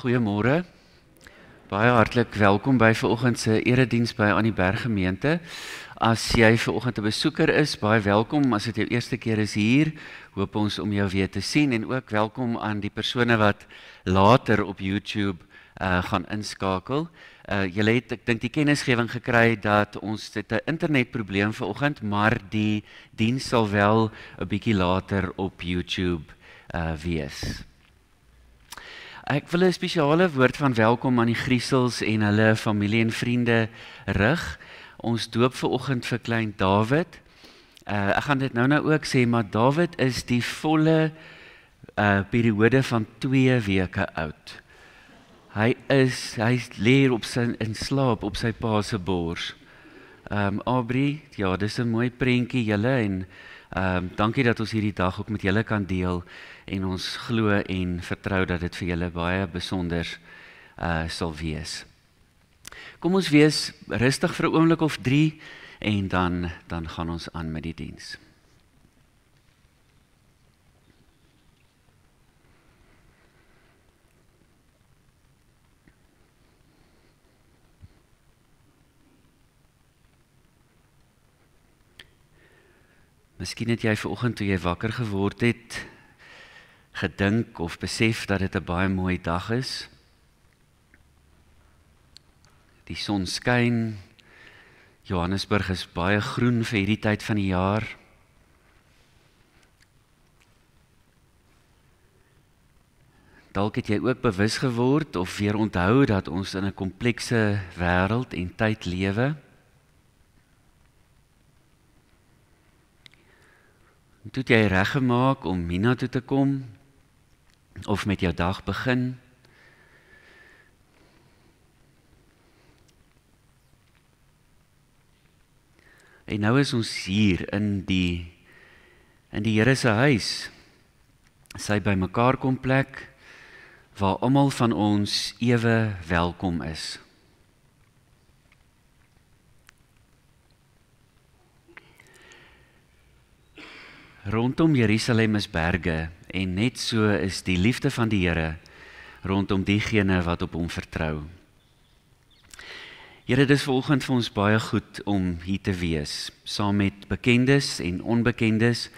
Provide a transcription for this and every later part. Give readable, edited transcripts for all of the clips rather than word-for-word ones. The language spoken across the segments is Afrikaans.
Goeiemôre. Baie hartlik welkom by vanoggend se erediens by Aan die Berg gemeente. As jy vanoggend 'n besoeker is, baie welkom. As dit jou eerste keer is hier, hoop ons om jou weer te sien en ook welkom aan die persone wat later op YouTube gaan inskakel. Julle het, ek dink, die kennisgewing gekry dat ons dit 'n internetprobleem vanoggend, maar die diens sal wel 'n bietjie later op YouTube wees. Ek wil 'n spesiale woord van welkom aan die Griesels en hulle familie en vriende rig. Ons doop vanoggend vir klein David. Ek gaan dit nou ook sê, maar David is die volle periode van 2 weke oud. Hy lê in slaap op sy pa se bors. Aubrey, ja, dis 'n mooi prentjie julle en dankie dat ons hierdie dag ook met julle kan deel en ons glo en vertrou dat dit vir julle baie besonder sal wees. Kom ons wees rustig vir 'n oomblik of 3 en dan gaan ons aan met die diens. Miskien het jy vanoggend toe jy wakker geword het, gedink of besef dat dit 'n baie mooi dag is. Die son skyn. Johannesburg is baie groen vir hierdie tyd van die jaar. Dalk het jy ook bewus geword of weer onthou dat ons in 'n komplekse wêreld en tyd lewe. Toe het jy reggemaak om hiernatoe te kom of met jou dag begin. En nou is ons hier in die Here se huis. Sy bymekaar kom plek waar almal van ons ewe welkom is. Rondom Jerusalem is berge en net so is die liefde van die Here rondom diegene wat op hom vertrou. Here, dis vanoggend vir ons baie goed om hier te wees, saam met bekendes en onbekendes,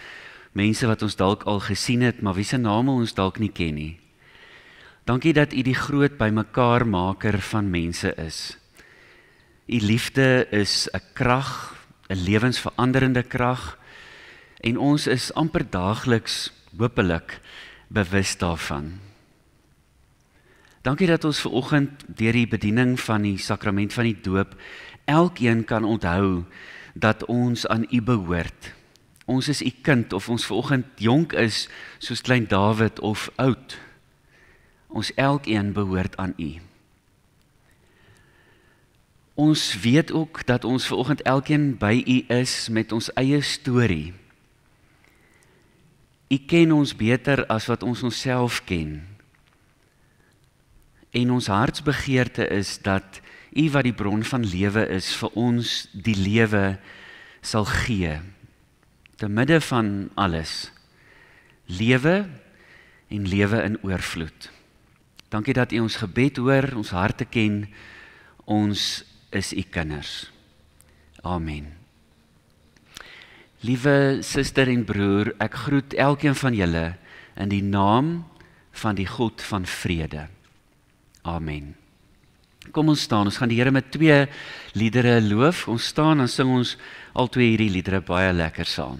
mense wat ons dalk al gesien het, maar wie se name ons dalk nie ken nie. Dankie dat U die groot bymekaarmaker van mense is. U liefde is 'n krag, 'n lewensveranderende krag, en ons is amper daagliks, hopelik, bewus daarvan. Dankie dat ons vanoggend deur die bediening van die sakrament van die doop elkeen kan onthou dat ons aan U behoort. Ons is U kind, of ons vanoggend jonk is soos klein David of oud. Ons elkeen behoort aan U. Ons weet ook dat ons vanoggend elkeen by U is met ons eie storie. U ken ons beter as wat ons onsself ken. En ons hartsbegeerte is dat U wat die bron van lewe is, vir ons die lewe sal gee. Te midde van alles. Lewe en lewe in oorvloed. Dankie dat U ons gebed hoor, ons harte ken. Ons is U kinders. Amen. Liewe suster en broer, ek groet elkeen van julle in die naam van die God van vrede. Amen. Kom ons staan, ons gaan die Here met 2 liedere loof. Ons staan en sing ons al 2 hierdie liedere baie lekker saam.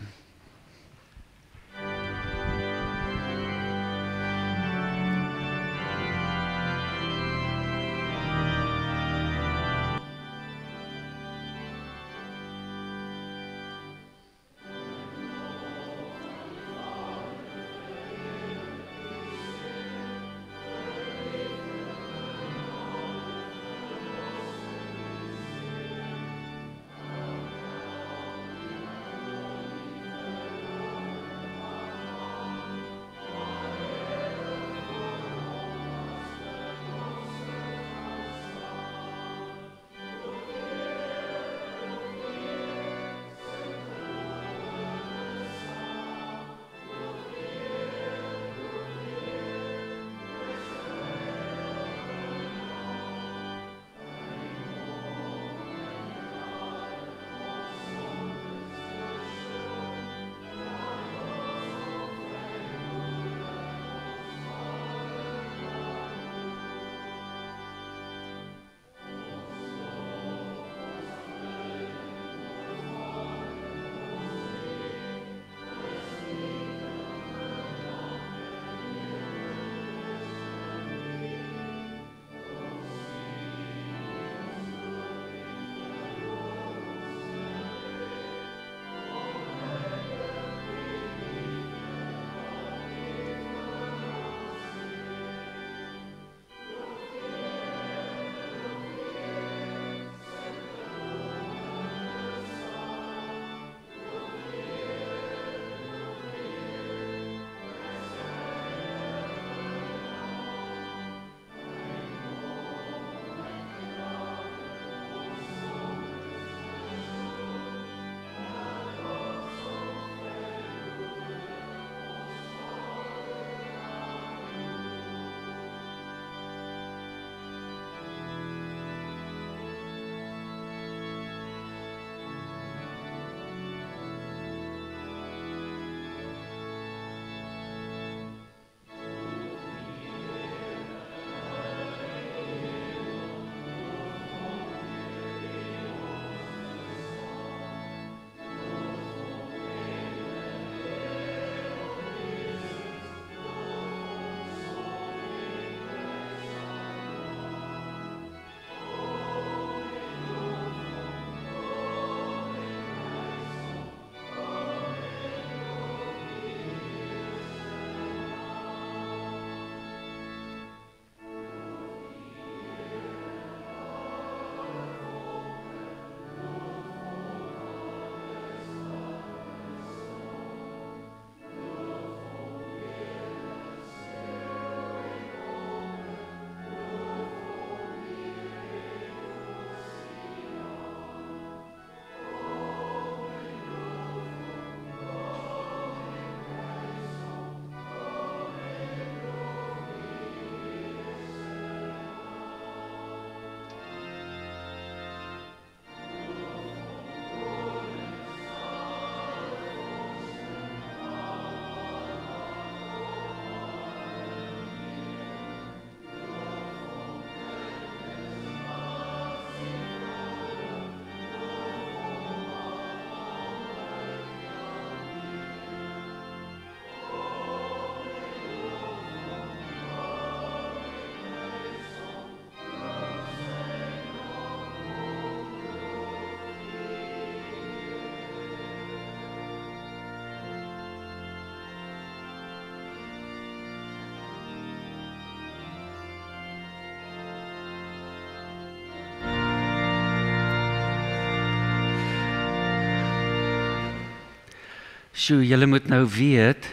Sjoe, julle moet nou weet,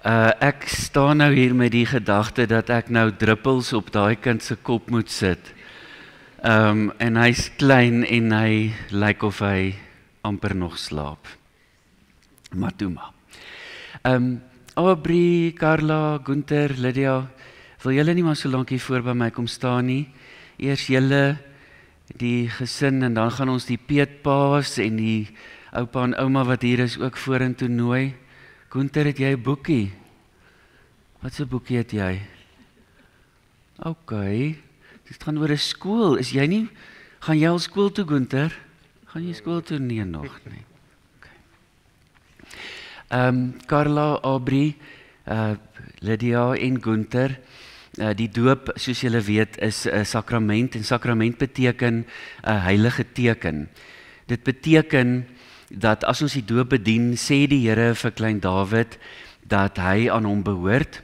ek staan nou hier met die gedagte dat ek nou druppels op daai kind se kop moet sit. En hy's klein en hy lyk of hy amper nog slaap. Maar toe maar. Aubrey, Carla, Gunther, Lydia, wil julle nie maar so lank hier voor by my kom staan nie? Eers julle, die gesin, en dan gaan ons die peetpaas en die oupa en ouma wat hier is ook vorentoe nooi. Gunther, het jy 'n boekie? Wat 'n boekie het jy? OK. Dit gaan oor 'n skool. Is jy nie, gaan jy al skool toe, Gunther? Gaan jy skool toe? Nee, nog nie. Okay. Carla, Aubrey, Lydia en Gunther, die doop, soos julle weet, is 'n sakrament en sakrament beteken 'n heilige teken. Dit beteken dat as ons die doop bedien, sê die Here vir klein Dawid dat hy aan hom behoort.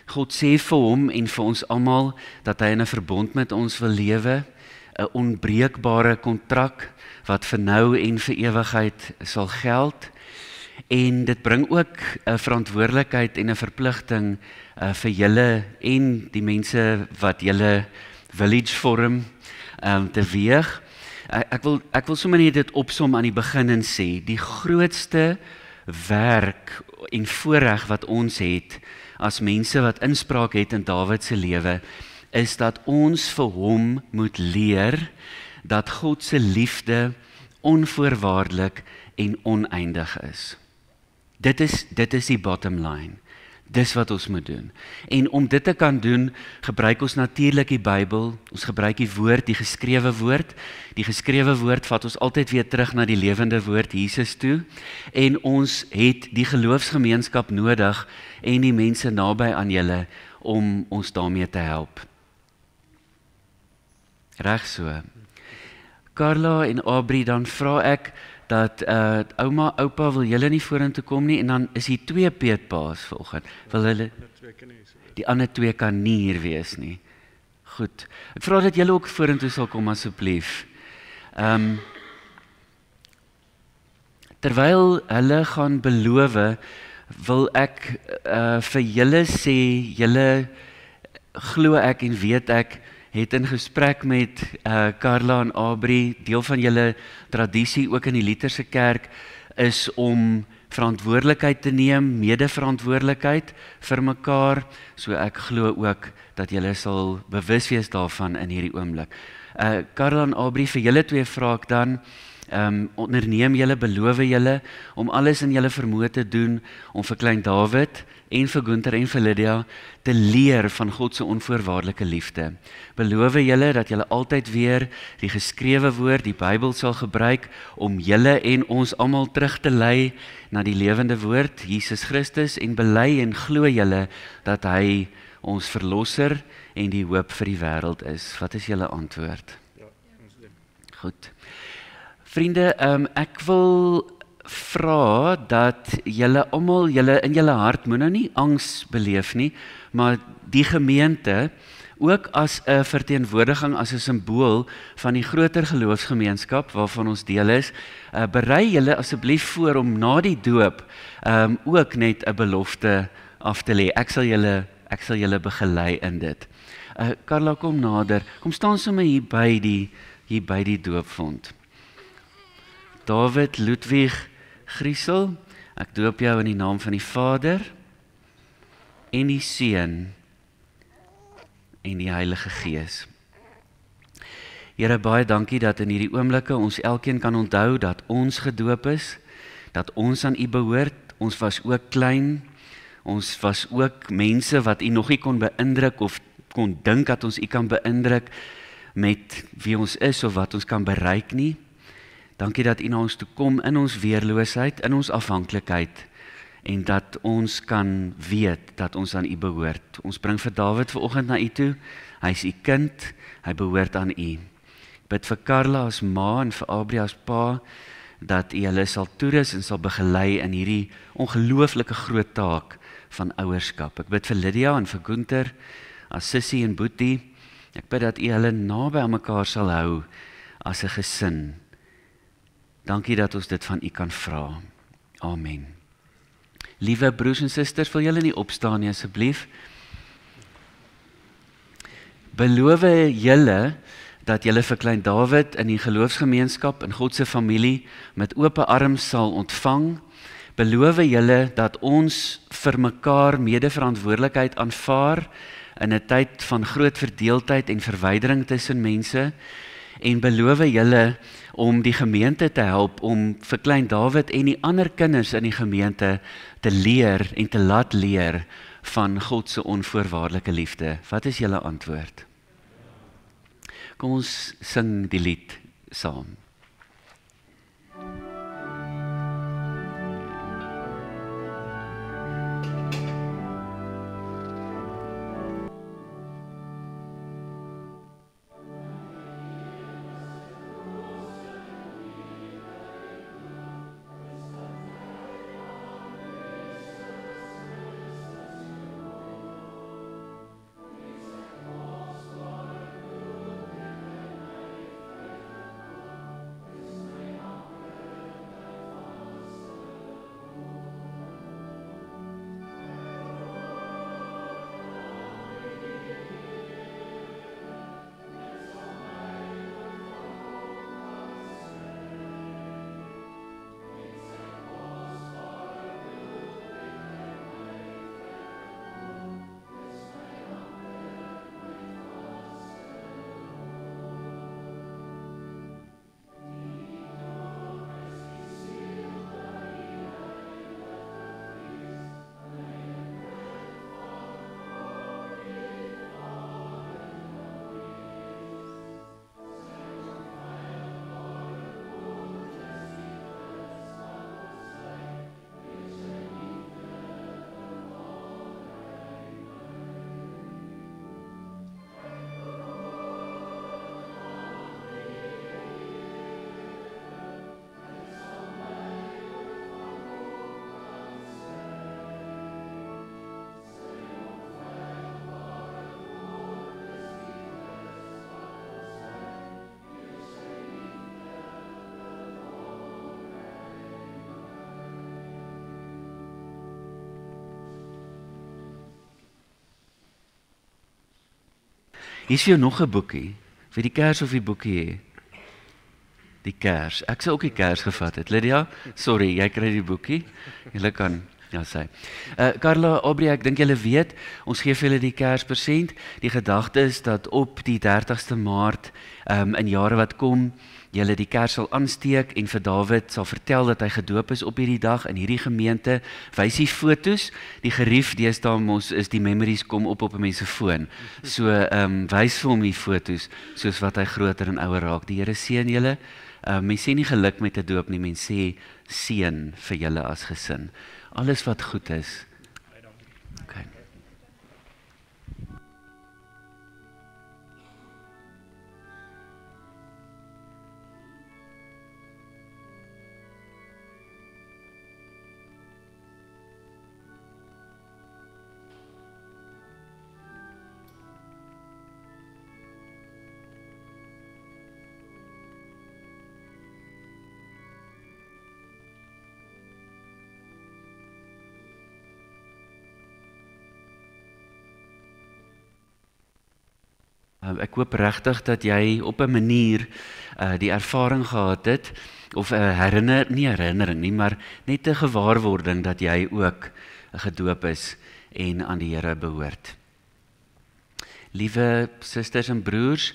God sê vir hom en vir ons almal dat hy in 'n verbond met ons wil lewe, 'n onbreekbare kontrak wat vir nou en vir ewigheid sal geld. En dit bring ook 'n verantwoordelikheid en 'n verpligting vir julle en die mense wat julle village vorm teweeg. Ek wil sommer net dit opsom aan die begin en sê, die grootste werk en voorreg wat ons het as mense wat inspraak het in Dawid se lewe, is dat ons vir hom moet leer dat God se liefde onvoorwaardelik en oneindig is. Dit is die bottom line. Dis wat ons moet doen. En om dit te kan doen, gebruik ons natuurlik die Bybel, ons gebruik die woord, die geskrewe woord. Die geskrewe woord vat ons altyd weer terug na die lewende woord Jesus toe. En ons het die geloofsgemeenskap nodig en die mense naby aan julle om ons daarmee te help. Reg so. Carla en Aubrey, dan vra ek dat ouma, oupa, wil julle nie vorentoe kom nie, en dan is hier 2 peetpaas vanoggend. Wil hulle die ander 2 kan nie hier wees nie. Goed. Ek vra dat julle ook vorentoe sal kom asseblief. Terwyl hulle gaan beloof, wil ek vir julle sê, julle glo ek en weet ek het in gesprek met Carla en Aubrey, deel van julle tradisie ook in die Lutherse kerk is om verantwoordelikheid te neem, mede-verantwoordelikheid vir mekaar, so ek glo ook dat julle sal bewus wees daarvan in hierdie oomblik. Carla en Aubrey, vir julle 2 vra ek dan, onderneem julle, beloof julle om alles in julle vermoë te doen om vir klein Dawid en vir Gunther en vir Lydia te leer van God se onvoorwaardelike liefde. Beloof julle dat julle altyd weer die geskrewe woord, die Bybel sal gebruik om julle en ons almal terug te lei na die lewende woord, Jesus Christus, en bely en glo julle dat hy ons verlosser en die hoop vir die wêreld is. Wat is julle antwoord? Ja, ons doen. Goed. Vriende, ek wil vra dat julle almal, julle in julle hart moet nou nie angs beleef nie, maar die gemeente ook as 'n verteenwoordiging, as 'n simbool van die groter geloofsgemeenskap waarvan ons deel is, berei julle asseblief voor om na die doop ook net 'n belofte af te lê. Ek sal julle begelei in dit. Carla, kom nader. Kom staan sommer hier by die doopvond. David Ludwig Griesel, ek doop jou in die naam van die Vader en die Seun en die Heilige Gees. Here, baie dankie dat in hierdie oomblikke ons elkeen kan onthou dat ons gedoop is, dat ons aan U behoort. Ons was ook klein, ons was ook mense wat U nog nie kon beïndruk of kon dink dat ons U kan beïndruk met wie ons is of wat ons kan bereik nie. Dankie dat U na ons toe kom in ons weerloosheid, in ons afhanklikheid, en dat ons kan weet dat ons aan U behoort. Ons bring vir Dawid vanoggend na U toe. Hy is U kind, hy behoort aan U. Ek bid vir Carla as ma en vir Aubrey as pa, dat U hulle sal toerus en sal begelei in hierdie ongelooflike groot taak van ouerskap. Ek bid vir Lydia en vir Gunther as sussie en boetie. Ek bid dat U hulle naby aan mekaar sal hou as 'n gesin. Dankie dat ons dit van U kan vra. Amen. Liewe broers en susters, wil julle nie opstaan nie asseblief? Beloof julle dat julle vir klein Dawid in die geloofsgemeenskap in God se familie met oop arms sal ontvang? Beloof julle dat ons vir mekaar medeverantwoordelikheid aanvaar in 'n tyd van groot verdeeldheid en verwydering tussen mense? En beloof julle om die gemeente te help om vir klein Dawid en die ander kinders in die gemeente te leer en te laat leer van God se onvoorwaardelike liefde? Wat is julle antwoord? Kom ons sing die lied saam. Hier is jou nog 'n boekie. Vir die kers of die boekie hê? Die kers. Ek sou ook die kers gevat het. Lydia, sorry, jy kry die boekie. Julle kan ja sê. Carla, Aubrey, ek dink julle weet, ons gee vir julle die Kerspresent. Die gedagte is dat op die 30ste Maart in jare wat kom, julle die kers sal aansteek en vir Dawid sal vertel dat hy gedoop is op hierdie dag in hierdie gemeente. Wys die fotos. Die gerief deesdae mos is die memories kom op 'n mens se foon. So wys vir hom die fotos soos wat hy groter en ouer raak. Die Here seën julle. Mens sê nie geluk met 'n doop nie, mens sê seën vir julle as gesin. Alles wat goed is. Okay. Ek hoop regtig dat jy op 'n manier die ervaring gehad het of 'n herinnering nie, maar net 'n gewaarwording dat jy ook gedoop is en aan die Here behoort. Liewe susters en broers,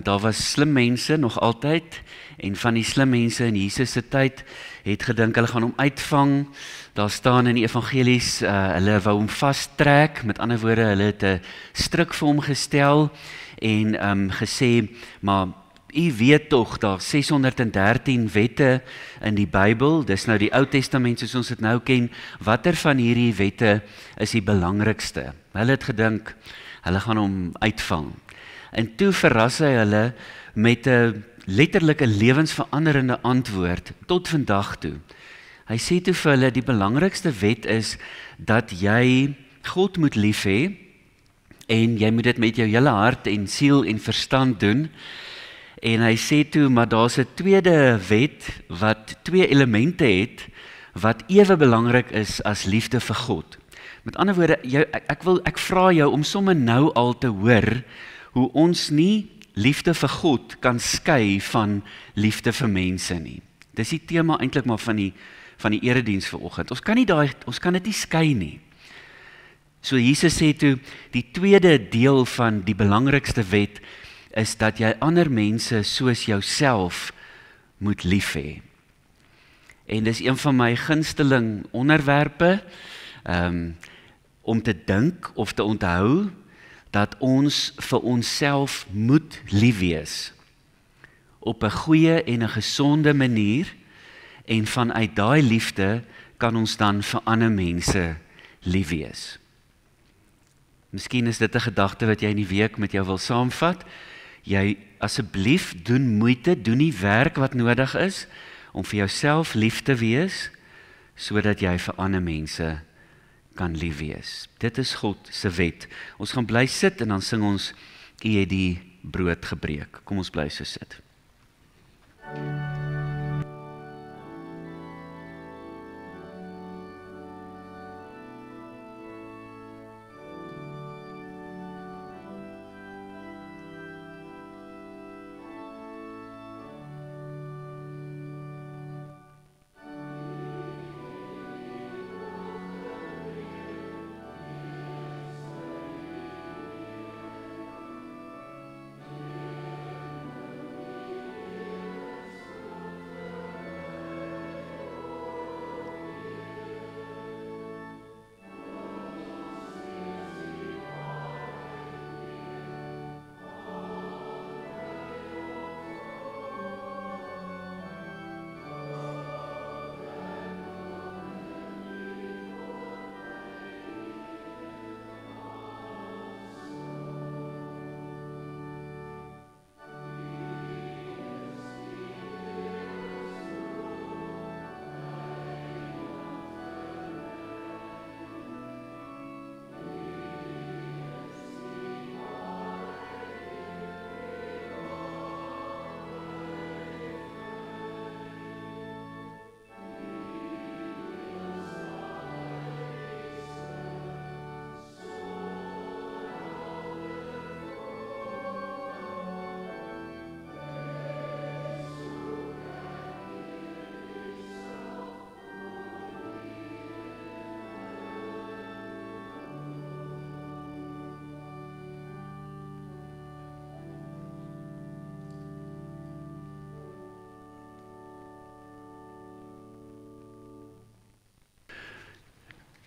daar was slim mense nog altyd en van die slim mense in Jesus se tyd het gedink hulle gaan hom uitvang. Daar staan in die evangelies, hulle wou hom vastrek, met ander woorde, hulle het 'n stryk vir hom gestel en gesê, maar u weet tog, daar 613 wette in die Bybel, dis nou die Ou Testament soos ons dit nou ken, watter van hierdie wette is die belangrikste? Hulle het gedink, hulle gaan hom uitvang. En toe verras hy hulle met 'n letterlike lewensveranderende antwoord tot vandag toe. Hy sê toe vir hulle, die belangrikste wet is dat jy God moet lief hê en jy moet dit met jou hele hart en siel en verstand doen. En hy sê toe, maar daar's 'n tweede wet wat twee elemente het wat ewe belangrik is as liefde vir God. Met ander woorde, ek vra jou om sommer nou al te hoor hoe ons nie liefde vir God kan skei van liefde vir mense nie. Dis die tema eintlik maar van die erediens vanoggend. Ons kan dit nie skei nie. So Jesus sê toe, die tweede deel van die belangrikste wet is dat jy ander mense soos jouself moet lief hê. En dis een van my gunsteling onderwerpe, om te dink of te onthou, dat ons vir onsself moet lief wees, op 'n goeie en 'n gesonde manier, en vanuit daai liefde kan ons dan vir ander mense lief wees. Miskien is dit 'n gedagte wat jy in die week met jou wil saamvat. Jy asseblief doen moeite, doen die werk wat nodig is om vir jouself lief te wees, sodat jy vir ander mense kan lief wees. Dit is God se wet. Ons gaan bly sit en dan sing ons U het die brood gebreek. Kom ons bly so sit.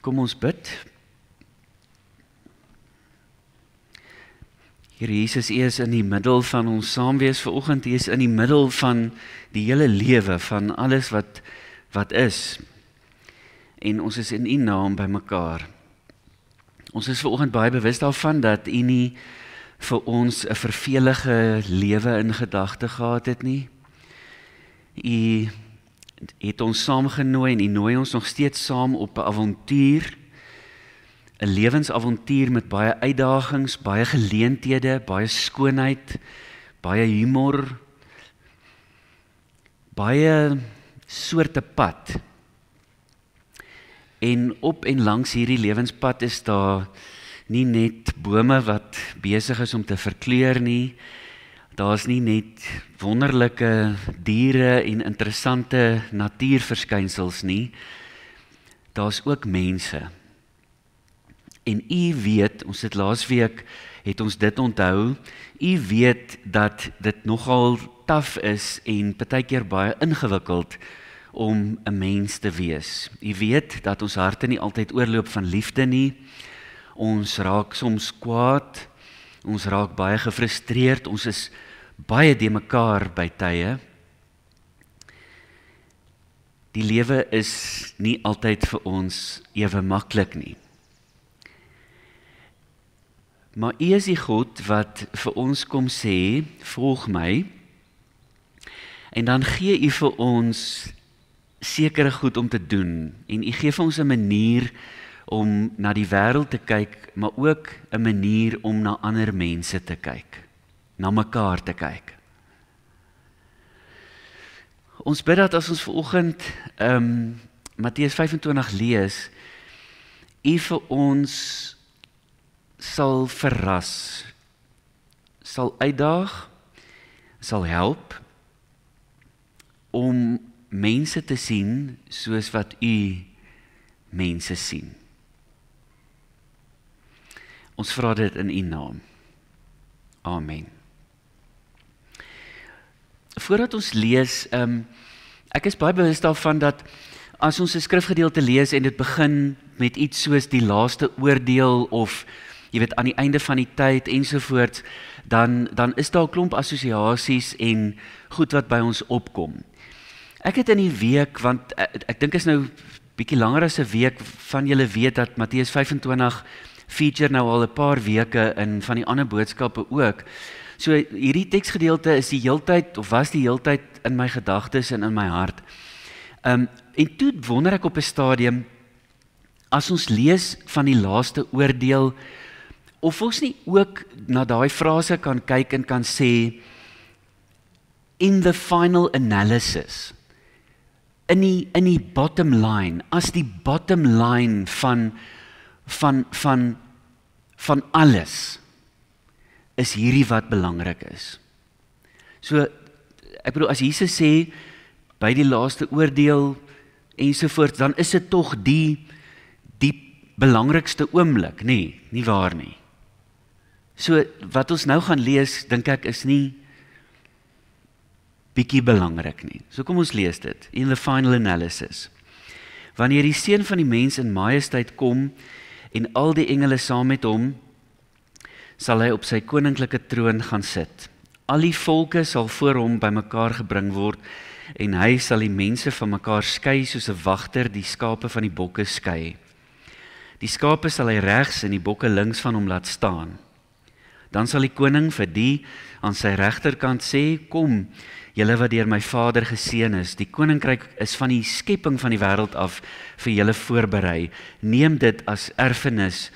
Kom ons bid. Here Jesus, U is in die middel van ons saamwees vanoggend. U is in die middel van die hele lewe, van alles wat is. En ons is in U naam by mekaar. Ons is vanoggend baie bewus daarvan dat U nie vir ons 'n vervelige lewe in gedagte gehad het nie. U het ons saamgenooi en U nooi ons nog steeds saam op 'n avontuur, 'n lewensavontuur met baie uitdagings, baie geleenthede, baie skoonheid, baie humor, baie soorte pad. En op en langs hierdie lewenspad is daar nie net bome wat besig is om te verkleur nie. Daar's nie net wonderlike diere en interessante natuurverskynsels nie. Daar's ook mense. En U weet, ons het laasweek het ons dit onthou, U weet dat dit nogal taaf is en partykeer baie ingewikkeld om 'n mens te wees. U weet dat ons harte nie altyd oorloop van liefde nie. Ons raak soms kwaad, ons raak baie gefrustreerd, ons is baie de mekaar by tye. Die lewe is nie altyd vir ons ewe maklik nie. Maar U is die God wat vir ons kom sê, volg my, en dan gee U vir ons sekere goed om te doen, en U gee vir ons 'n manier om na die wêreld te kyk, maar ook 'n manier om na ander mense te kyk, na mekaar te kyk. Ons bid dat as ons vanoggend Matteus 25 lees, U vir ons sal verras, sal uitdaag, sal help om mense te sien soos wat U mense sien. Ons vra dit in U naam. Amen. Voordat ons lees, ek is baie bewus daarvan dat as ons 'n skrifgedeelte lees en dit begin met iets soos die laaste oordeel of jy weet aan die einde van die tyd ensovoorts, dan is daar 'n klomp assosiasies en goed wat by ons opkom. Ek het in die week, want ek dink is nou bietjie langer as 'n week, van julle weet dat Matteus 25 feature nou al 'n paar weke in van die ander boodskappe ook. So hierdie teksgedeelte is die heeltyd of was die heeltyd in my gedagtes en in my hart. En toe wonder ek op 'n stadium, as ons lees van die laaste oordeel, of ons nie ook na daai frase kan kyk en kan sê, in the final analysis, in die bottom line, as die bottom line van alles, is hierdie wat belangrik is. So, ek bedoel, as Jesus sê, by die laaste oordeel, ensovoorts, dan is dit tog die belangrikste oomblik, nie waar nie. So, wat ons nou gaan lees, dink ek, is nie bietjie belangrik nie. So kom ons lees dit, in the final analysis. Wanneer die Seun van die mens in majesteit kom, en al die engele saam met hom, sal hy op sy koninklike troon gaan sit. Al die volke sal voor hom bymekaar gebring word, en hy sal die mense van mekaar skei soos 'n wagter die skape van die bokke skei. Die skape sal hy regs en die bokke links van hom laat staan. Dan sal die koning vir die aan sy regterkant sê, kom, julle wat deur my Vader geseën is, die koninkryk is van die skepping van die wêreld af vir julle voorberei. Neem dit as erfenis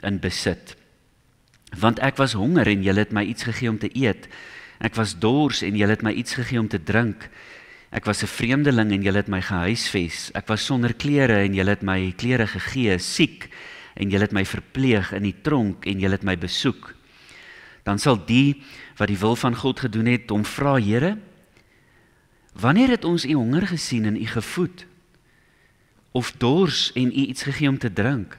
in besit. Want ek was honger en julle het my iets gegee om te eet. Ek was dors en julle het my iets gegee om te drink. Ek was 'n vreemdeling en julle het my gehuisves. Ek was sonder klere en julle het my klere gegee. Siek en julle het my verpleeg, in die tronk en julle het my besoek. Dan sal die wat die wil van God gedoen het, hom vra, Here, wanneer het ons u honger gesien en u gevoed? Of dors en u iets gegee om te drink?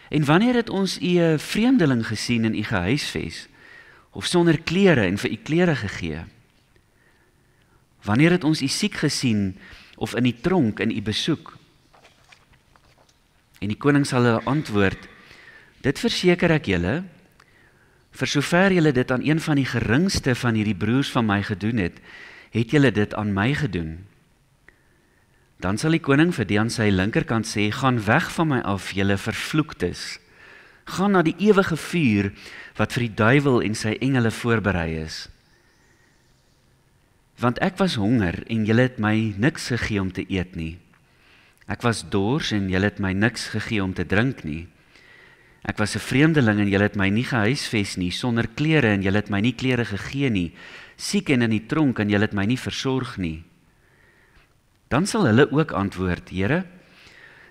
En wanneer het ons u 'n vreemdeling gesien en u gehuisves? Of sonder klere en vir u klere gegee? Wanneer het ons u siek gesien of in die tronk en u besoek? En die koning sal hulle antwoord, dit verseker ek julle, vir sover julle dit aan een van die geringste van hierdie broers van my gedoen het julle dit aan my gedoen. Dan sal die koning vir die aan sy linkerkant sê, gaan weg van my af, julle vervloektes. Gaan na die ewige vuur, wat vir die duiwel en sy engele voorberei is. Want ek was honger, en julle het my niks gegee om te eet nie. Ek was dors, en julle het my niks gegee om te drink nie. Ek was 'n vreemdeling, en julle het my nie gehuisves nie, sonder klere, en julle het my nie klere gegee nie, siek en in die tronk, en julle het my nie versorg nie. Dan sal hulle ook antwoord, Here,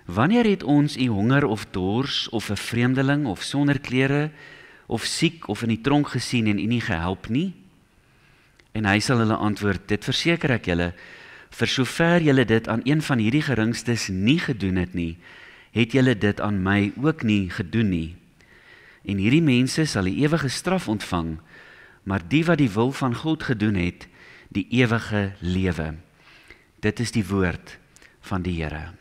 wanneer het ons u honger of dors, of 'n vreemdeling, of sonder klere, of siek, of in die tronk gesien en u nie gehelp nie? En hy sal hulle antwoord, dit verseker ek julle, vir sover julle dit aan een van hierdie geringstes nie gedoen het nie, het julle dit aan my ook nie gedoen nie. En hierdie mense sal die ewige straf ontvang, maar die wat die wil van God gedoen het, die ewige lewe. Dit is die woord van die Here.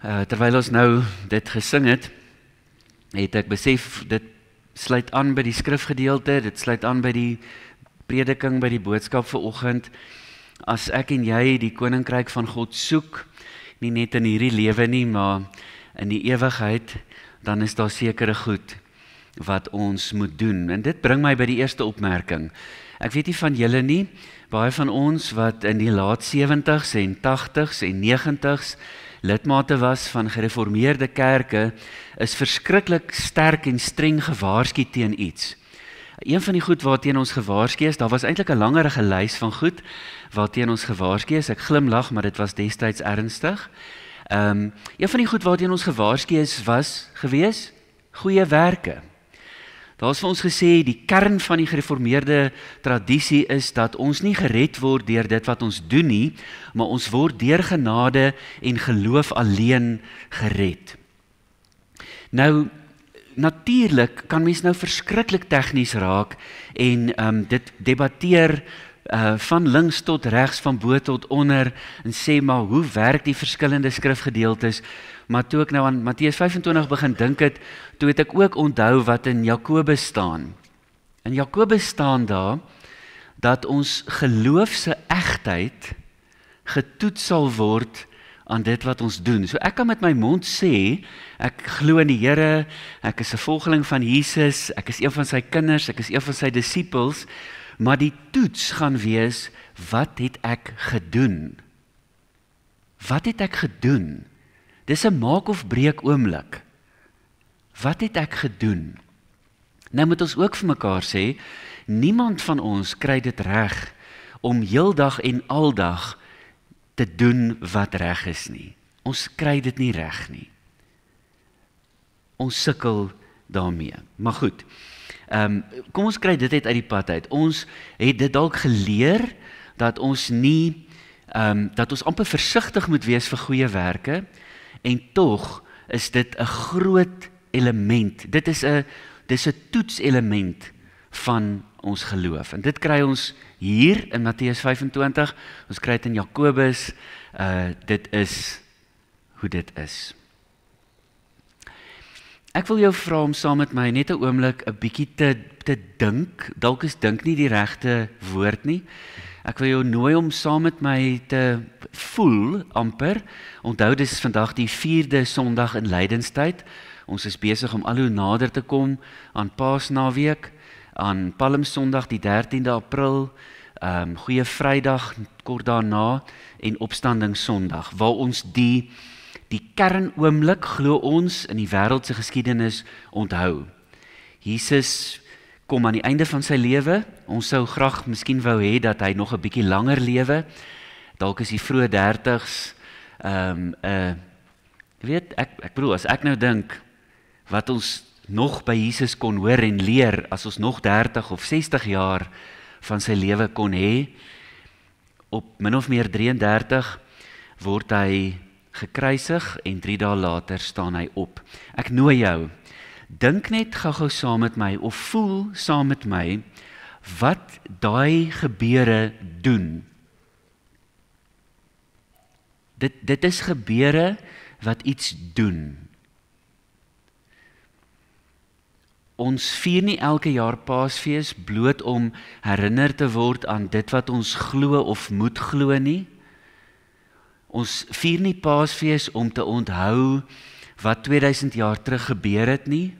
Terwyl ons nou dit gesing het ek besef, dit sluit aan by die skrifgedeelte, dit sluit aan by die prediking, by die boodskap vir oggend. As ek en jy die koninkryk van God soek, nie net in hierdie lewe nie, maar in die ewigheid, dan is daar sekere goed wat ons moet doen. En dit bring my by die eerste opmerking. Ek weet nie van julle nie, baie van ons wat in die laat 70s en 80s en 90s lidmate was van gereformeerde kerke, is verskriklik sterk en streng gewaarsku teen iets. Een van die goed waarteen ons gewaarsku is, daar was eintlik 'n langerige lys van goed waarteen ons gewaarsku is. Ek glimlag, maar dit was destyds ernstig. Een van die goed waarteen ons gewaarsku is, was gewees goeie werke. Daar is vir ons gesê, die kern van die gereformeerde tradisie is dat ons nie gered word deur dit wat ons doen nie, maar ons word deur genade en geloof alleen gered. Nou, natuurlik kan mens nou verskriklik tegnies raak en dit debatteer van links tot regs, van bo tot onder en sê maar hoe werk die verskillende skrifgedeeltes. Maar toe ek nou aan Matteus 25 begin dink het, toe het ek ook onthou wat in Jakobus staan. In Jakobus staan daar dat ons geloof se egtheid getoets sal word aan dit wat ons doen. So ek kan met my mond sê, ek glo in die Here, ek is 'n volgeling van Jesus, ek is een van sy kinders, ek is een van sy disippels, maar die toets gaan wees, wat het ek gedoen? Wat het ek gedoen? Dis 'n maak of breek oomblik. Wat het ek gedoen? Nou moet ons ook vir mekaar sê, niemand van ons kry dit reg om heeldag en aldag te doen wat reg is nie. Ons kry dit nie reg nie. Ons sukkel daarmee. Maar goed, kom ons kry dit uit die pad uit. Ons het dit dalk geleer dat ons nie, dat ons amper versigtig moet wees vir goeie werke, en tog is dit 'n groot element. Dit is 'n toetselement van ons geloof. En dit kry ons hier in Matteus 25, ons kry dit in Jakobus, dit is hoe dit is. Ek wil jou vra om saam met my net 'n oomblik 'n bietjie te dink. Dalk is dink nie die regte woord nie. Ek wil jou nooi om saam met my te voel amper. Onthou, dis vandag die 4de Sondag in Lydenstyd. Ons is besig om al hoe nader te kom aan Paasnaweek, aan Palmsondag die 13de April, Goeie Vrydag kort daarna en Opstandingssondag, waar ons die kernoomblik, glo ons, in die wêreldse geskiedenis onthou. Jesus kom aan die einde van sy lewe. Ons sou graag miskien wou hê dat hy nog 'n bietjie langer lewe. Dalk is hy vroeë 30s. Jy weet, ek bedoel, as ek nou dink wat ons nog by Jesus kon hoor en leer as ons nog 30 of 60 jaar van sy lewe kon hê, op min of meer 33 word hy gekruisig en 3 dae later staan hy op. Ek nooi jou, dink net gou-gou saam met my of voel saam met my wat daai gebeure doen. Dit is gebeure wat iets doen. Ons vier nie elke jaar Paasfees bloot om herinner te word aan dit wat ons glo of moet glo nie. Ons vier nie Paasfees om te onthou wat 2000 jaar terug gebeur het nie.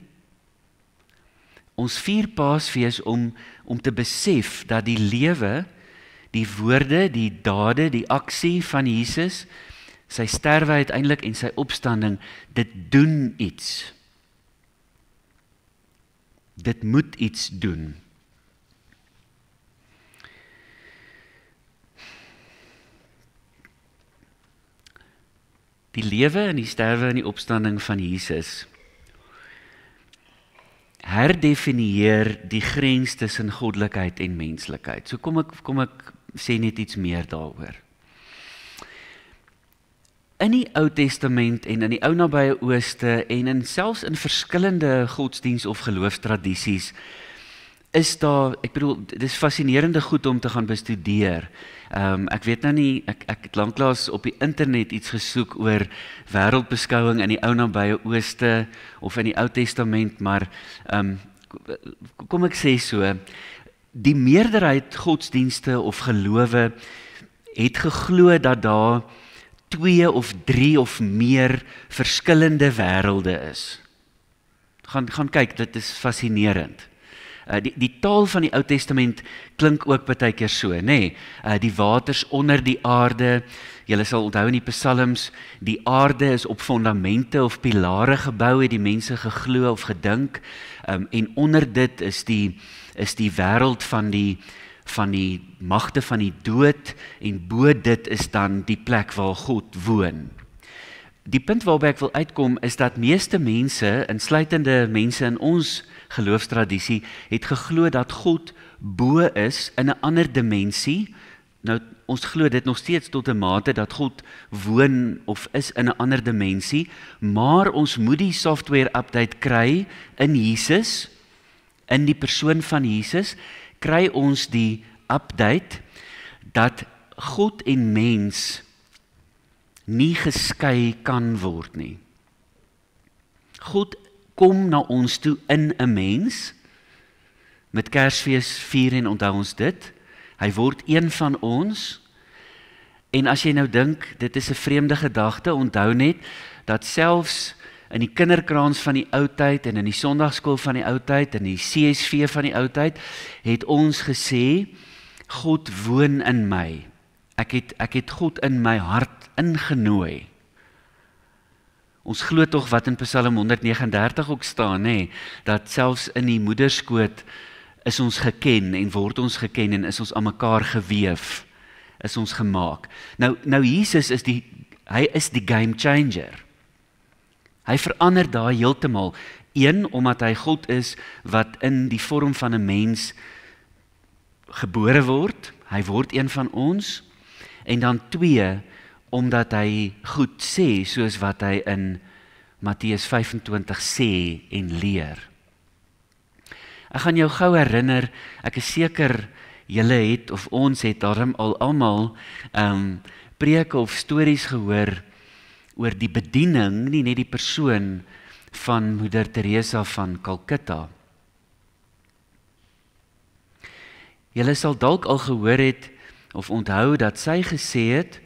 Ons vier Paasfees om te besef dat die lewe, die woorde, die dade, die aksie van Jesus, sy sterwe uiteindelik en sy opstanding, dit doen iets. Dit moet iets doen. Die lewe en die sterwe en die opstanding van Jesus herdefinieer die grens tussen goddelikheid en menslikheid. So kom ek sê net iets meer daaroor. In die Ou Testament en in die Ou Nabye Ooste en selfs in verskillende godsdiens of geloofstradisies is daar, ek bedoel, dit is fascinerende goed om te gaan bestudeer. Ek weet nou nie, ek het lanklaas op die internet iets gesoek oor wêreldbeskouing in die ou nabye Ooste of in die Ou Testament, maar kom ek sê so, die meerderheid godsdienste of gelowe het geglo dat daar 2 of 3 of meer verskillende wêrelde is. Gaan kyk, dit is fascinerend. Die taal van die Ou Testament klink ook baie keer so, nê? Nee, die waters onder die aarde, julle sal onthou in die Psalms, die aarde is op fondamente of pilare gebou, het die mense geglo of gedink, en onder dit is die wêreld van die magte van die dood, en bo dit is dan die plek waar God woon. Die punt waarby ek wil uitkom is dat meeste mense, insluitende mense in ons geloofstradisie, het geglo dat God bo is in 'n ander dimensie. Nou, ons glo dit nog steeds tot 'n mate dat God woon of is in 'n ander dimensie, maar ons moet die software update kry in Jesus, in die persoon van Jesus, kry ons die update dat God en mens nie geskei kan word nie. God kom na ons toe in 'n mens, met Kersfees vier en onthou ons dit, hy word een van ons, en as jy nou dink, dit is 'n vreemde gedagte, onthou net, dat selfs in die kinderkraans van die ou tyd, en in die sondagskool van die ou tyd, en die CSV van die ou tyd, het ons gesê, God woon in my, ek het God in my hart ingenooi. Ons glo tog wat in Psalm 139 ook staan, nê, dat selfs in die moederskoot is ons geken en word ons geken en is ons aan mekaar geweef, is ons gemaak. Nou Jesus hy is die game changer. Hy verander daai heeltemal. Een, omdat hy God is wat in die vorm van 'n mens gebore word, hy word een van ons, en dan 2, omdat hy goed sê, soos wat hy in Matteus 25 sê en leer. Ek gaan jou gou herinner, ek is seker julle het, of ons het daarom al almal preke of stories gehoor oor die bediening, nie net die persoon van Moeder Teresa van Calcutta. Julle sal dalk al gehoor het, of onthou dat sy gesê het,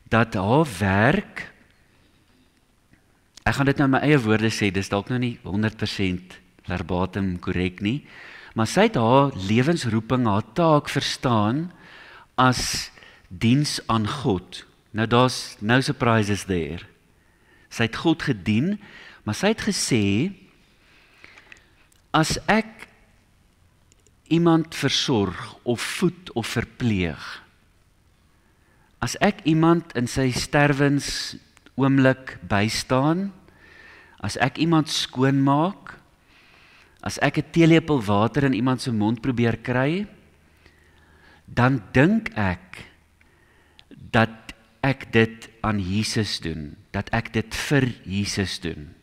dat haar werk, ek gaan dit nou in my eie woorde sê, dis dalk nou nie 100% verbatim korrek nie, maar sy het haar lewensroeping, haar taak verstaan as diens aan God. Nou daar's no surprises there. Sy het God gedien, maar sy het gesê, as ek iemand versorg of voed of verpleeg, as ek iemand in sy sterwens oomblik bystaan, as ek iemand skoonmaak, as ek 'n teelepel water in iemand se mond probeer kry, dan dink ek dat ek dit aan Jesus doen, dat ek dit vir Jesus doen.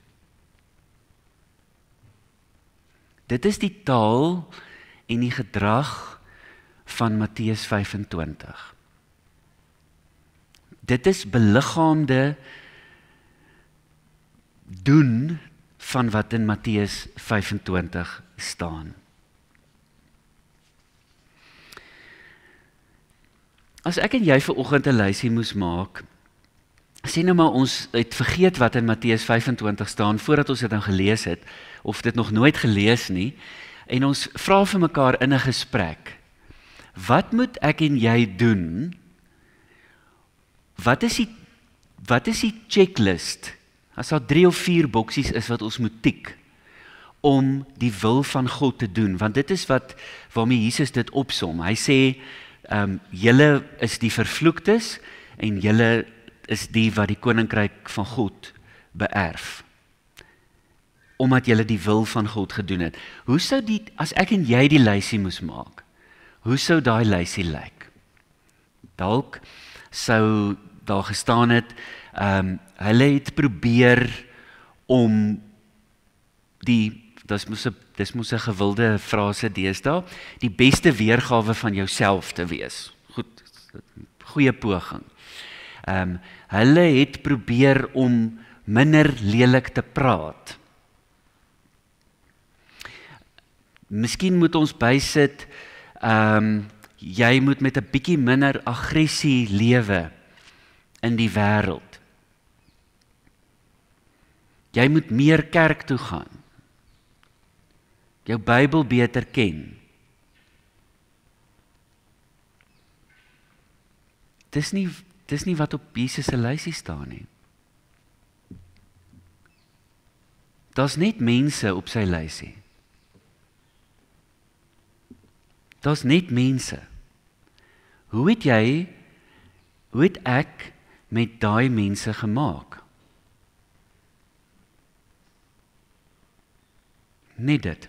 Dit is die taal en die gedrag van Matteus 25. Dit is beliggaamde doen van wat in Matteus 25 staan. As ek en jy vanoggend 'n lysie moes maak, sê nou maar ons het vergeet wat in Matteus 25 staan, voordat ons dit nou gelees het, of dit nog nooit gelees nie, en ons vra vir mekaar in 'n gesprek, wat moet ek en jy doen? Wat is die checklist, as daar 3 of 4 boksies is wat ons moet tik, om die wil van God te doen, want dit is waarmee Jesus dit opsom. Hy sê, julle is die vervloektes, en julle is die wat die koninkryk van God beerf, omdat julle die wil van God gedoen het. Hoe sou as ek en jy die lysie moes maak, hoe sou daai lysie lyk? Dalk sou daar gestaan het, hulle het probeer om die dis mos 'n gewilde frase deesdae, die beste weergawe van jouself te wees. Goed, goeie poging. Hulle het probeer om minder lelik te praat. Miskien moet ons bysit, jy moet met 'n bietjie minder aggressie lewe in die wêreld. Jy moet meer kerk toe gaan. Jou Bybel beter ken. Dis nie wat op Jesus se lysie staan nie. Daar's net mense op sy lysie. Daar's net mense. Hoe het ek met daai mense gemaak? Net dit.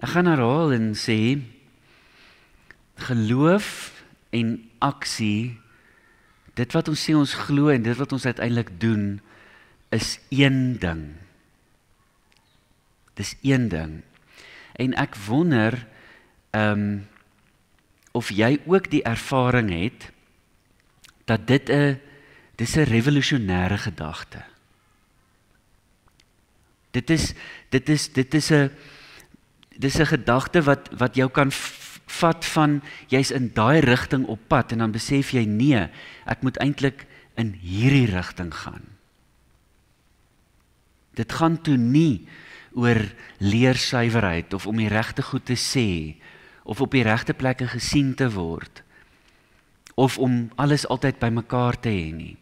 Ek gaan herhaal en sê, geloof en aksie, dit wat ons sê ons glo en dit wat ons uiteindelik doen, is een ding. Dis een ding. En ek wonder, of jy ook die ervaring het, dat dis 'n revolusionêre gedagte. Dit is 'n gedagte wat jou kan vat van, jy's in daai rigting op pad, en dan besef jy, nee, ek moet eintlik in hierdie rigting gaan. Dit gaan toe nie oor leersuiwerheid, of om die regte goed te sê, of op die regte plekke gesien te word, of om alles altyd by mekaar te hê nie.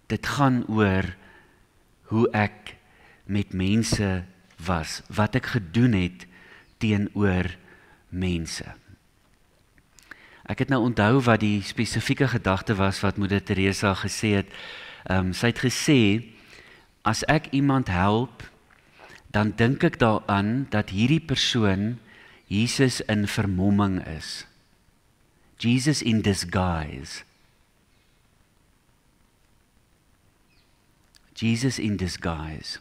Dit gaan oor hoe ek met mense was, wat ek gedoen het teenoor mense. Ek het nou onthou wat die spesifieke gedagte was wat Moeder Teresa gesê het. Sy het gesê, as ek iemand help, dan dink ek daaraan dat hierdie persoon Jesus in vermomming is. Jesus in disguise. Jesus in disguise.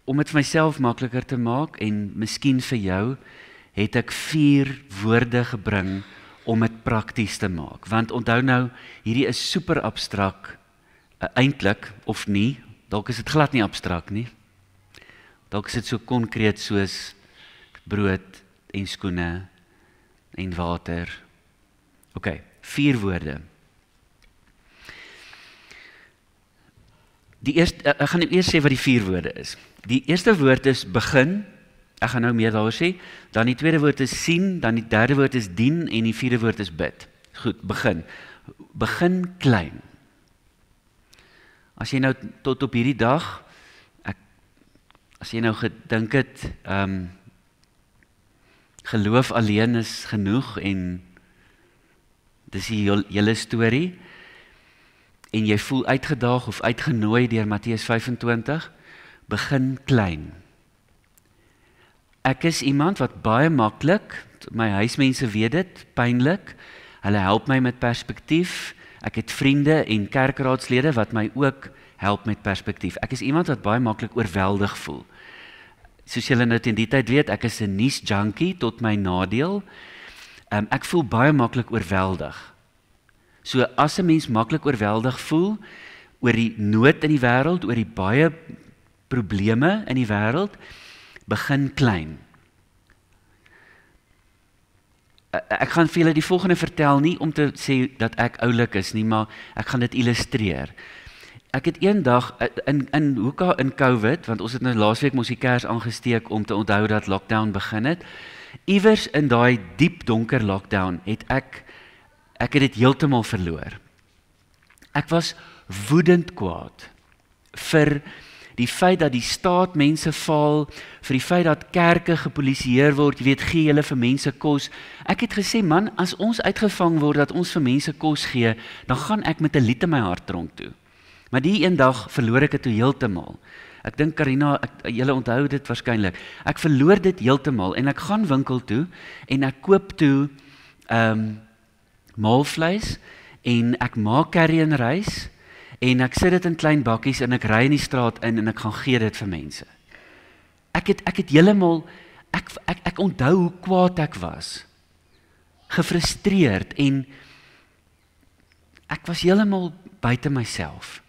Om dit vir myself makliker te maak, en miskien vir jou, het ek 4 woorde gebring om dit prakties te maak. Want onthou nou, hierdie is super abstrak, eintlik, of nie, dalk is dit glad nie abstrak nie. Dalk is dit so konkreet soos brood en skoene en water. OK, 4 woorde. Ek gaan eers sê wat die 4 woorde is. Die eerste woord is begin, ek gaan nou meer daaroor sê, dan die tweede woord is sien, dan die derde woord is dien, en die vierde woord is bid. Goed, begin. Begin klein. As jy nou tot op hierdie dag, as jy nou gedink het, geloof alleen is genoeg, en dis die hele storie, en jy voel uitgedaag of uitgenooi deur Matteus 25, begin klein. Ek is iemand wat baie maklik, my huismense weet dit, pynlik, hulle help my met perspektief, ek het vriende en kerkraadslede wat my ook help met perspektief. Ek is iemand wat baie maklik oorweldig voel. Soos julle nou teen die tyd weet, ek is 'n nuusjunkie tot my nadeel. Ek voel baie maklik oorweldig. So as 'n mens maklik oorweldig voel oor die nood in die wêreld, oor die baie probleme in die wêreld, begin klein. Ek gaan vir julle die volgende vertel, nie om te sê dat ek oulik is nie, maar ek gaan dit illustreer. Ek het eendag in COVID, want ons het nou laasweek mos die kers aangesteek om te onthou dat lockdown begin het. Iewers in daai diep donker lockdown het ek het dit heeltemal verloor. Ek was woedend kwaad vir die feit dat die staat mense faal, vir die feit dat kerke gepolisieer word, jy weet, gee julle vir mense kos. Ek het gesê, man, as ons uitgevang word dat ons vir mense kos gee, dan gaan ek met 'n lied in my hart tronk toe. Maar die een dag verloor ek dit toe heeltemal. Ek dink Karina, julle onthou dit waarskynlik. Ek verloor dit heeltemal en ek gaan winkel toe en ek koop toe maalvleis en ek maak carry-in reis en ek sit dit in klein bakkies en ek ry in die straat in en ek gaan gee dit vir mense. Ek het heeltemal ek onthou hoe kwaad ek was. Gefrustreerd en ek was heeltemal buite myself.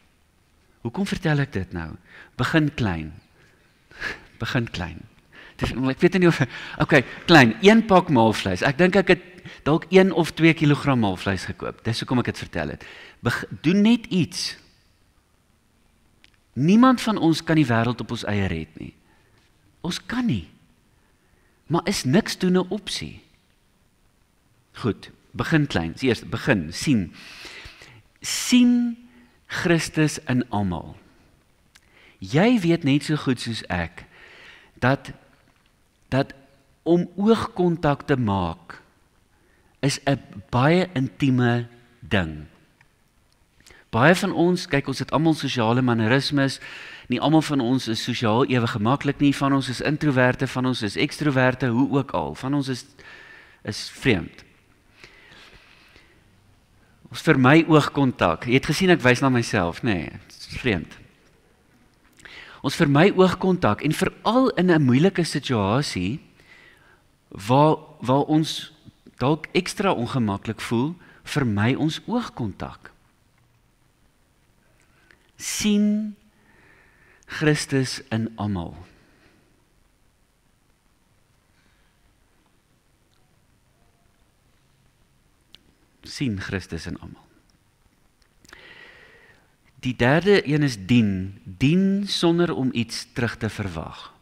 Hoekom vertel ek dit nou? Begin klein. Begin klein. Ek weet nie of okay, klein, 1 pak maalvleis. Ek dink ek het dalk 1 of 2 kilogram maalvleis gekoop. Dis hoekom ek dit vertel het. Doen net iets. Niemand van ons kan die wêreld op ons eie red nie. Ons kan nie. Maar is niks doen 'n opsie. Goed, begin klein. Eers begin sien. Sien Christus in almal. Jy weet net so goed soos ek dat om oogkontak te maak is 'n baie intieme ding. Baie van ons, kyk, ons het almal sosiale mannerismes. Nie almal van ons is sosiaal ewe gemaklik nie. Van ons is introverte, van ons is ekstroverte, hoe ook al. Van ons is vreemd. Ons vermy oogkontak. Jy het gesien ek wys na myself, nee, dit is vreemd. Ons vermy oogkontak en veral in 'n moeilike situasie waar ons dalk ekstra ongemaklik voel, vermy ons oogkontak. Sien Christus in almal. Sien Christus in almal. Die derde een is dien. Dien sonder om iets terug te verwag.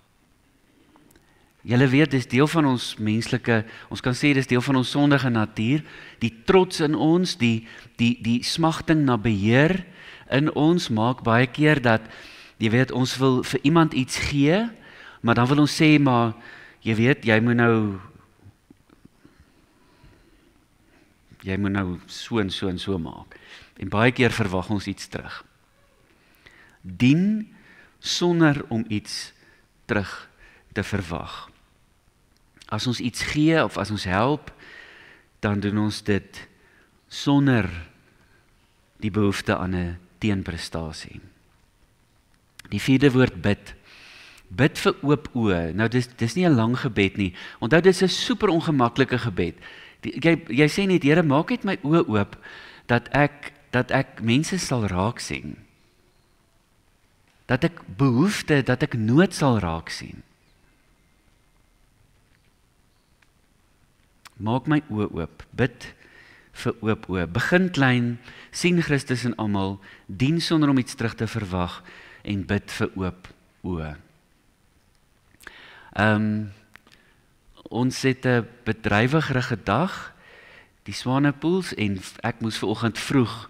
Julle weet, dis deel van ons menslike, ons kan sê dis deel van ons sondige natuur, die trots in ons, die smagting na beheer in ons maak baie keer dat, jy weet, ons wil vir iemand iets gee, maar dan wil ons sê, maar, jy weet, jy moet nou so en so en so maak. En baie keer verwag ons iets terug. Dien sonder om iets terug te verwag. As ons iets gee of as ons help, dan doen ons dit sonder die behoefte aan 'n teenprestasie. Die vierde woord bid. Bid vir oop oë. Nou dis nie 'n lang gebed nie. Onthou dis 'n super ongemaklike gebed. Jy sê net, Here, maak net my oë oop dat ek mense sal raak sien. Dat ek behoefte, dat ek nood sal raak sien. Maak my oë oop. Bid vir oop oë. Begin klein, sien Christus in almal, dien sonder om iets terug te verwag en bid vir oop oë. Ons het 'n bedrywigerige dag, die Swanepoels, en ek moes vanoggend vroeg,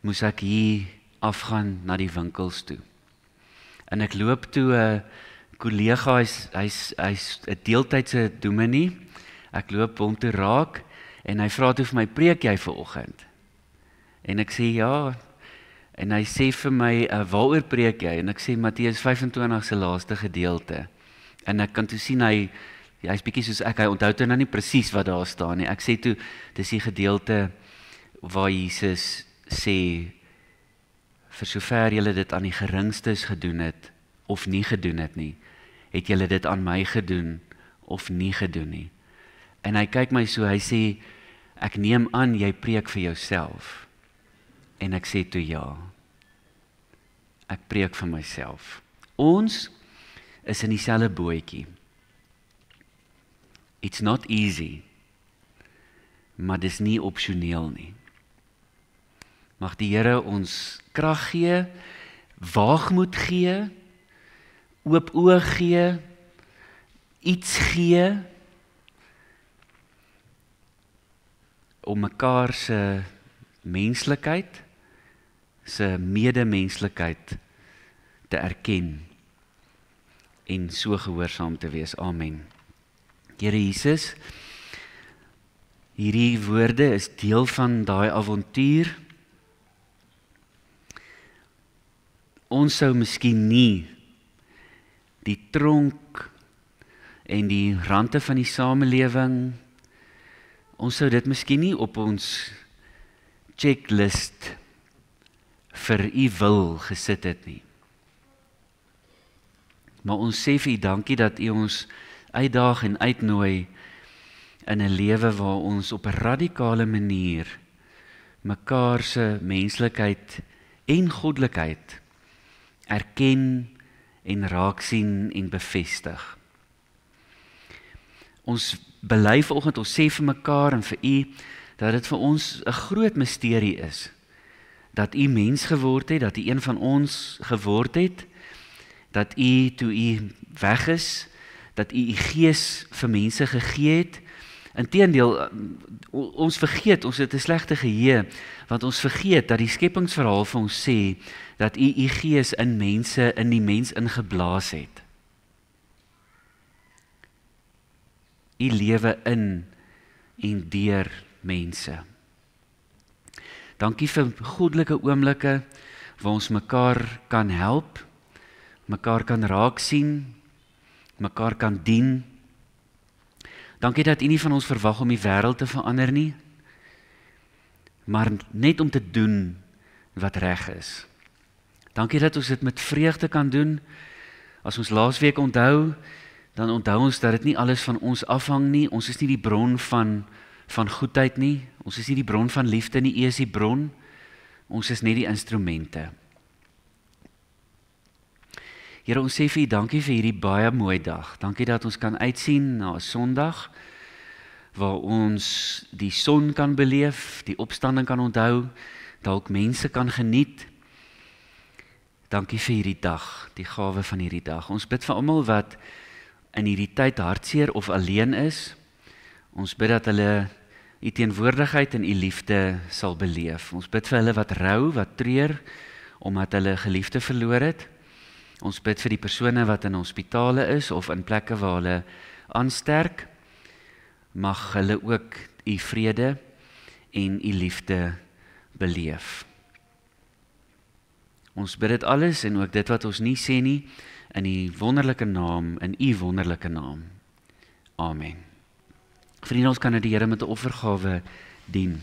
moes ek hier afgaan na die winkels toe. En ek loop toe 'n kollega, hy's 'n deeltydse dominee. Ek loop hom toe raak en hy vra toe vir my, preek jy vanoggend? En ek sê ja, en hy sê vir my, waaroor preek jy? En ek sê Matteus 25 se laaste gedeelte. En ek kan toe sien hy's bietjie soos ek, hy onthou toe nou nie presies wat daar staan nie. Ek sê toe, dis die gedeelte waar Jesus sê, vir sover julle dit aan die geringstes gedoen het, of nie gedoen het nie, het julle dit aan my gedoen, of nie gedoen nie. En hy kyk my so, hy sê, ek neem aan, jy preek vir jouself. En ek sê toe ja, ek preek vir myself. Ons is in dieselfde bootjie. It's not easy, maar dis nie opsioneel nie. Mag die Here ons krag gee, waagmoed gee, oop oë gee, iets gee, om mekaar se menslikheid, se medemenslikheid te erken en so gehoorsaam te wees. Amen. Here Jesus, hierdie woorde is deel van daai avontuur. Ons sou miskien nie die tronk en die rande van die samelewing, ons sou dit miskien nie op ons checklist vir u wil gesit het nie. Maar ons sê vir u dankie dat u ons uitdaag en uitnooi in 'n lewe waar ons op 'n radikale manier mekaar se menslikheid en goddelikheid erken en raak sien en bevestig. Ons bely vanoggend, ons sê vir mekaar en vir u dat dit vir ons 'n groot misterie is dat u mens geword het, dat u een van ons geword het, dat u toe u weg is, dat u gees vir mense gegee het. Inteendeel, ons vergeet, ons het 'n slegte geheue, want ons vergeet dat die skepingsverhaal vir ons sê dat u gees in mense, in die mens ingeblaas het. U lewe in en deur mense. Dankie vir goddelike oomblikke waar ons mekaar kan help, mekaar kan raak sien, mekaar kan dien. Dankie dat u nie van ons verwag om die wêreld te verander nie, maar net om te doen wat reg is. Dankie dat ons dit met vreugde kan doen. As ons laasweek onthou, dan onthou ons dat dit nie alles van ons afhang nie. Ons is nie die bron van goedheid nie. Ons is nie die bron van liefde nie. U is die bron. Ons is net die instrumente. Here, ons sê vir u dankie vir hierdie baie mooi dag. Dankie dat ons kan uitsien na 'n Sondag waar ons die son kan beleef, die opstanding kan onthou, dalk mense kan geniet. Dankie vir hierdie dag, die gawe van hierdie dag. Ons bid vir almal wat in hierdie tyd hartseer of alleen is. Ons bid dat hulle u teenwoordigheid en u liefde sal beleef. Ons bid vir hulle wat rou, wat treur, omdat hulle geliefde verloor het. Ons bid vir die persone wat in hospitale is of in plekke waar hulle aansterk. Mag hulle ook u vrede en u liefde beleef. Ons bid dit alles en ook dit wat ons nie sê nie, in die wonderlike naam, in u wonderlike naam. Amen. Vriende, ons kan nou die Here met 'n offergawe dien.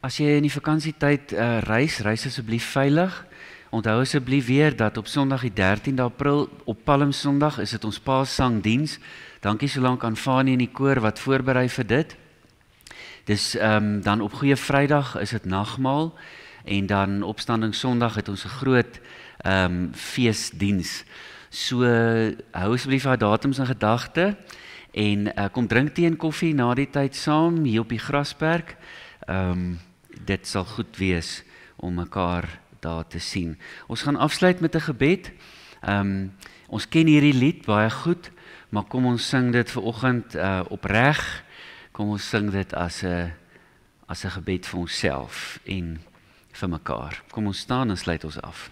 As jy in die vakansietyd reis asseblief veilig. Onthou asseblief weer dat op Sondag die 13de April, op Palmsondag, is dit ons Paassangdiens. Dankie solank aan Fanie en die koor wat voorberei vir dit. Dis dan op Goeie Vrydag is dit nagmaal en dan Opstanding Sondag het ons 'n groot feesdiens. So hou asseblief daai datums in gedagte en kom drink tee en koffie na die tyd saam hier op die Grasperk. Dit sal goed wees om mekaar daar te sien. Ons gaan afsluit met 'n gebed. Ons ken hierdie lied baie goed, maar kom ons sing dit vanoggend opreg. Kom ons sing dit as 'n gebed vir onsself en vir mekaar. Kom ons staan en sluit ons af.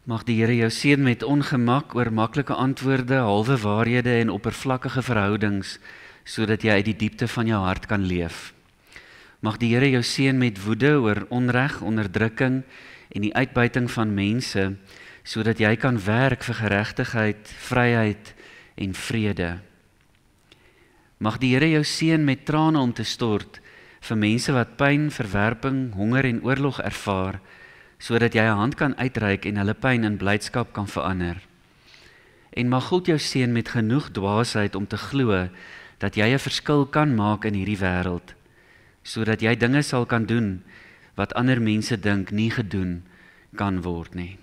Mag die Here jou seën met ongemak oor maklike antwoorde, halwe waarhede en oppervlakkige verhoudings, sodat jy uit die diepte van jou hart kan leef. Mag die Here jou seën met woede oor onreg, onderdrukking en die uitbuiting van mense, sodat jy kan werk vir geregtigheid, vryheid en vrede. Mag die Here jou seën met trane om te stort vir mense wat pyn, verwerping, honger en oorlog ervaar, sodat jy 'n hand kan uitreik en hulle pyn in blydskap kan verander. En mag God jou seën met genoeg dwaasheid om te glo dat jy 'n verskil kan maak in hierdie wêreld, sodat jy dinge sal kan doen wat ander mense dink nie gedoen kan word nie.